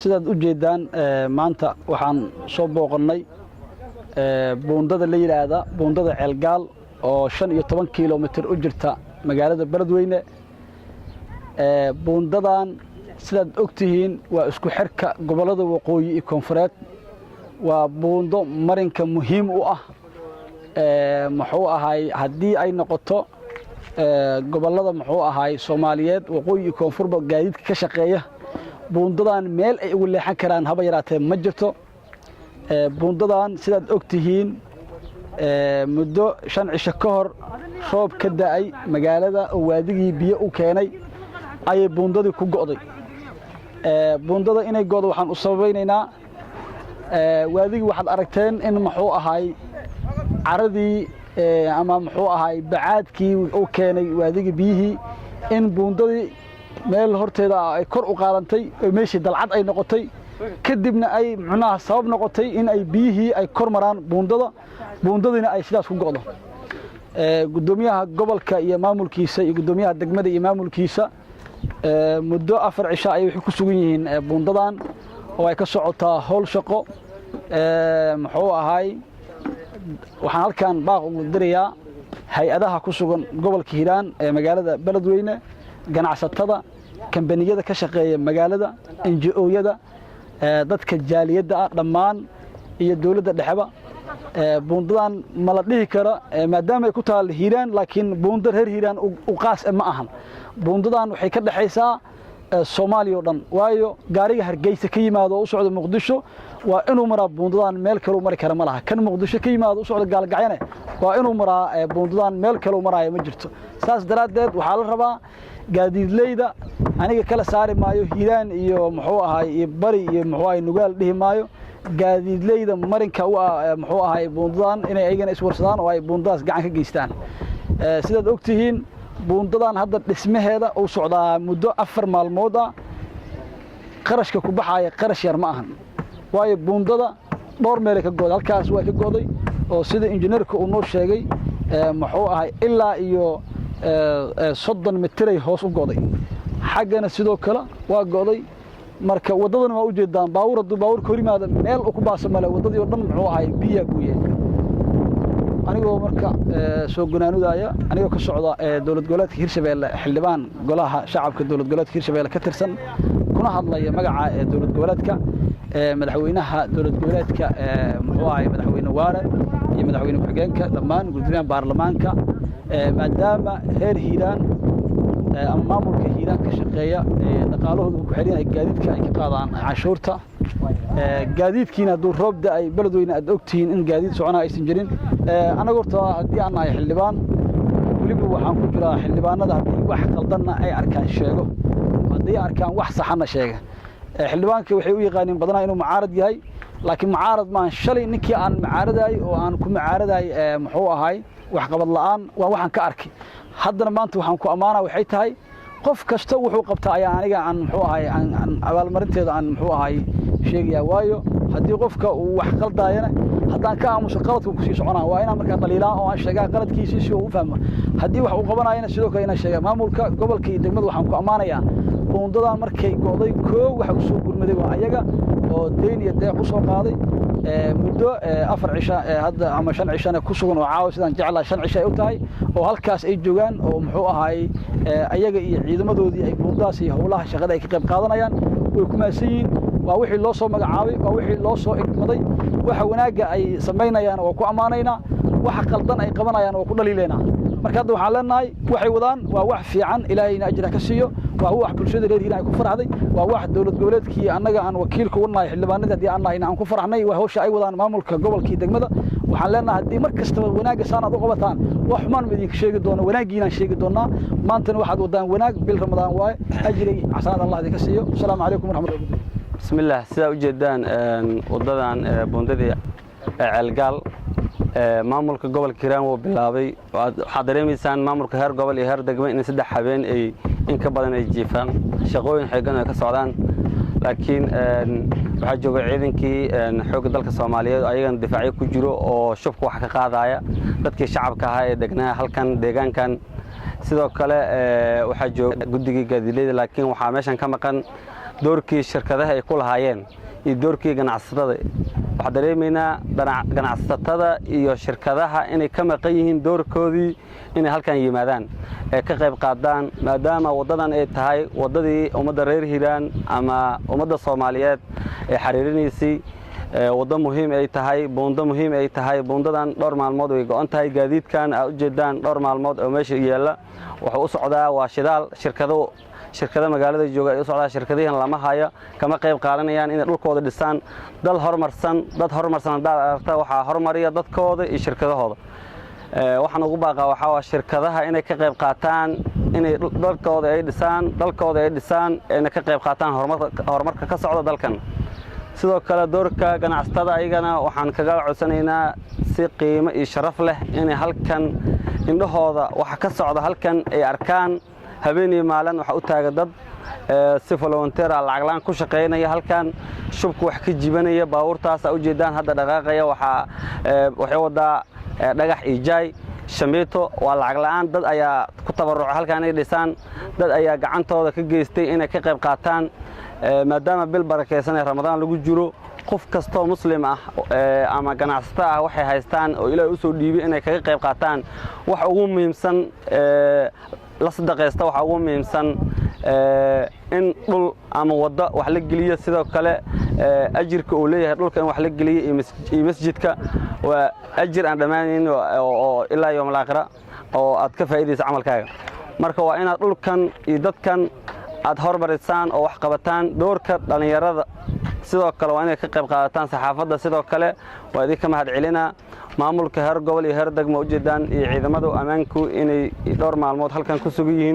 sidaad u jeedaan maanta waxaan soo booqannay buundada la yiraahdo buundada Ceelgaal oo 15 kiiloomitir u jirta magaalada Beledweyne buundadan sidaad ogtihiin waa isku xirka gobolada waqooyi iyo koonfureed waa buundo marinka muhiim u ah muxuu ahay hadii ay noqoto gobolada muxuu ahay Soomaaliyeed waqooyi iyo koonfurba gaadiidka ka shaqeeya buundadan meel ay ugu leexan karaan haba yaraatee ma jirto buundadan sidaad ogtihiin muddo 5 cisho ka hor roob ka da'ay magaalada oo waadigii biyo u keenay ay buundadii ku go'day buundada inay go'do waxaan u sabaynaynaa waadigii waxaad aragteen in muxuu ahay caradii ama muxuu ahay bacaadkii uu keenay waadigii biyihii in buundadii meel horteeda ay kor u qaadantay oo meeshii dalcad ay noqotay kadibna ay macnaha sabab noqotay in ay biyihii ay kor maraan buundadina ay sidaas ku go'do gudoomiyaha gobolka iyo maamulkiisa iyo gudoomiyaha degmada iyo maamulkiisa muddo 4 cisho ay ku sugan yihiin buundadan oo ay ka socotaa howl shaqo muxuu ahay waxaan halkan baaq ugu dirayaa hay'adaha ku sugan gobolka Hiiraan ee magaalada Beledweyne ganacsatada kambaniyada ka shaqeeya magaalada NGO-yada dadka jaaliyada dhammaan iyo dawladda dhexba buundadan ma la dhihi karo maadaama ay ku taal Hiiraan laakiin buundar reer Hiiraan u qaas ma ahan buundadan waxay ka dhaxaysaa Soomaaliya oo dhan waayo gaariga Hargeysa ka yimaado oo u socdo Muqdisho waa inuu maraa buundadan meel kale u mari kara ma laha kan Muqdisho ka yimaado u socdo Gaalgacayne waa inuu maraa buundadan meel kale u maraayo ma jirto saas daraadeed waxa la rabaa gaadiidleyda aniga kala saari maayo Hiiraan iyo muxuu ahay iyo bari iyo muxuu ahay nugaal dhihi maayo gaadiidleyda marinka muxuu ahay buundadan inay ayagana iswarsadaan oo ay buundadaas gacan ka geystaan sidaad ogtihiin buundadan hadda dhismaheeda uu socdaa muddo 4 maalmood ah qarashka ku baxaya qarash yar ma ahan waayo buundada dhowr meel ka go'day halkaas waa ka go'day oo sida injineerka uu noo sheegay muxuu ahay ilaa iyo 30 mitir ay hoos u go'day xaggana sidoo kale waa go'day marka wadadana waa u jeedaan baawur korimaada meel uu ku baasamale wadadii oo dhan muxuu ahay biyo guuyeen anigoo marka soo gunaanudaya anigoo ka socda dawlad goboleedka Hirshabeelle xildhibaan golaha shacabka dawlad goboleedka Hirshabeelle ka tirsan kuna hadlaya magaca dawlad goboleedka madaxweynaha dawlad goboleedka muxuu ahay madaxweyne Waare iyo madaxweyne ku-xigeenka dhammaan gudoomiyaha baarlamaanka maadaama heer Hiiraan ama maamulka Hiiraan ka shaqeeya dhaqaalahooda ku xiran yahay gaadiidka ay ka qaadaan cashuurta gaadiidkiina duu roob da ay Beledweyne aad ogtihiin in gaadiid socona aysan jirin anaga horta hadii aan nahay xildhibaan waliba waxaan ku jiraa xildhibaanada hadii wax qaldanna ay arkaan sheego hadii arkaan wax saxana sheega xildhibaanka waxay u yaqaaniin badanaa inuu mucaarad yahay laakiin mucaarad ma shalay ninkii aan mucaaraday oo aan ku mucaaraday muxuu ahay wax qabad la'aan waa waxaan ka arkay haddana maanta waxaan ku amaanaa waxay tahay qof kasta wuxuu qabtaa ayaa aniga aan muxuu ahay aan abaalmarinteeda aan muxuu ahay sheegaya waayo hadii qofka uu wax qaldaayana haddaan ka aamuso qaladku ku sii soconaa waa inaan markaa dhaliilaa oo aan sheegaa qaladkiisa si uu u fahmo hadii wax uu qabanayna sidoo kale inaan sheegaa maamulka gobolka iyo degmada waxaan ku amaanayaa buundadan markay go'day waxa uu soo gurmaday waa ayaga oo deyn iyo deeq u soo qaaday muddo 4 cisho hadda ama 5 cisho ku sugan oo caawa sidaan jeclaa 5 cisho ay u tahay oo halkaas ay joogan oo muxuu ahay ayaga iyo ciidamadoodii ay buundadaas iyo howlaha shaqada ay ka qayb qaadanayaan way ku maasayiin waa wixii loo soo magacaabay waa wixii loo soo igmaday waxa wanaaga ay sameynayaan oo ku amaanaynaa waxa qaldan ay qabanayaan oo ku dhaliileena marka hadda waxaan leenahay waxay wadaan waa wax fiican ilaahayna ajra ka siiyo waa wax bulshada reer Hiiraan ay ku faraxday waa wax dawlad goboleedkii annaga aan wakiilka u nahay xildhibaanada hadii aan nahay aan ku faraxnay waa hawsha ay wadaan maamulka gobolka iyo degmada waxaan leenahay hadii mar kasta wanaaga saanad u qabataan wax xumaan midin ka sheegi doono wanaagiina sheegi doonaa maantana waxaad wadaan wanaag bil ramadaan waay ajri xasaan Allah idinka siiyo assalaamu calaykum warahmatullahi bismillaah sida u jeedaan wadadan buundadii Ceelgaal maamulka gobolka Hiiraan wuu bilaabay waxa dareemaysan maamulka heer gobol iyo heer degmo in 3 habeen ay in ka badan ay jiifaan shaqooyin xeegan ka socdaan laakiin waxa jooga ciidankii xoogga dalka Soomaaliyeed ayagan difaaci ku jiro oo shubka wax ka qaadaya dadkii shacabka ahaa ee degnaa halkan deegaankan sidoo kale waxa jooga guddiga gaadiidleyda laakiin waxa meeshan ka maqan doorkii shirkadaha ay ku lahaayeen iyo doorkii ganacsatada waxaan dareemaynaa ganacsatada iyo shirkadaha inay ka maqan yihiin doorkoodii inay halkan yimaadaan ee ka qayb qaadaan maadaama wadadan ay tahay wadadii ummadda reer Hiiraan ama ummadda Soomaaliyeed ee xariirinaysay wada muhiim ay tahay buundo muhiim ay tahay buundadan dhowr maalmood way go'an tahay gaadiidkan ay u jeedaan dhowr maalmood oo meesha yaala wuxuu u socdaa waa shidaal shirkado magaalada jooga ay u socdaa shirkadahan lama haya kama qayb qaadanayaan in dhulkooda dhisaan dad horumarsan aragta waxa horumariya dadkooda iyo shirkadahooda waxaan ugu baaqaa waxa shirkadaha inay ka qayb qaataan inay dalkooda ay dhisaan inay ka qayb qaataan horumarka ka socda dalkan sidoo kale doorka ganacsatada ayagana waxaan kaga codsanaynaa si qiimo iyo sharaf leh inay halkan indhahooda waxa ka socda halkan ay arkaan habeenii maalin waxa u taagan dad si volunteer ah lacag laan ku shaqeynaya halkan shubku wax ka jibanaya baabuurtaas u jeedaan hadda dhaqaaqaya waxay wadaa dhagax ijaay shameeto waa lacag la'aan dad ayaa ku tabaruc halkan ay dhisaan dad ayaa gacantooda ka geystay inay ka qayb qaataan maadaama bil barakeysan ee Ramadaan lagu jiro qof kasto muslim ah ama ganacsato ah waxay haystaan oo Ilaahay u soo dhiibay inay kaga qayb qaataan wax ugu muhiimsan la sadaqaysta waxa ugu muhiimsan in dhul ama wada wax la geliyo sidoo kale ajirka uu leeyahay dhulka in wax la geliyo iyo masjidka waa ajir aan dhamaanayn oo ilaa yawm al-aakhira oo aad ka faa'iideyso amalkaaga marka waa inaad dhulkan iyo dadkan aad hormarisaan oo wax qabataan doorka dhalinyarada sidoo kale waa inay ka qayb qaadataan saxaafadda sidoo kale waa idinka mahad celinaa maamulka heer gobol iyo heer degmo u jeedaan iyo ciidamada ammaanku inay dhowr maalmood halkan ku sugan yihiin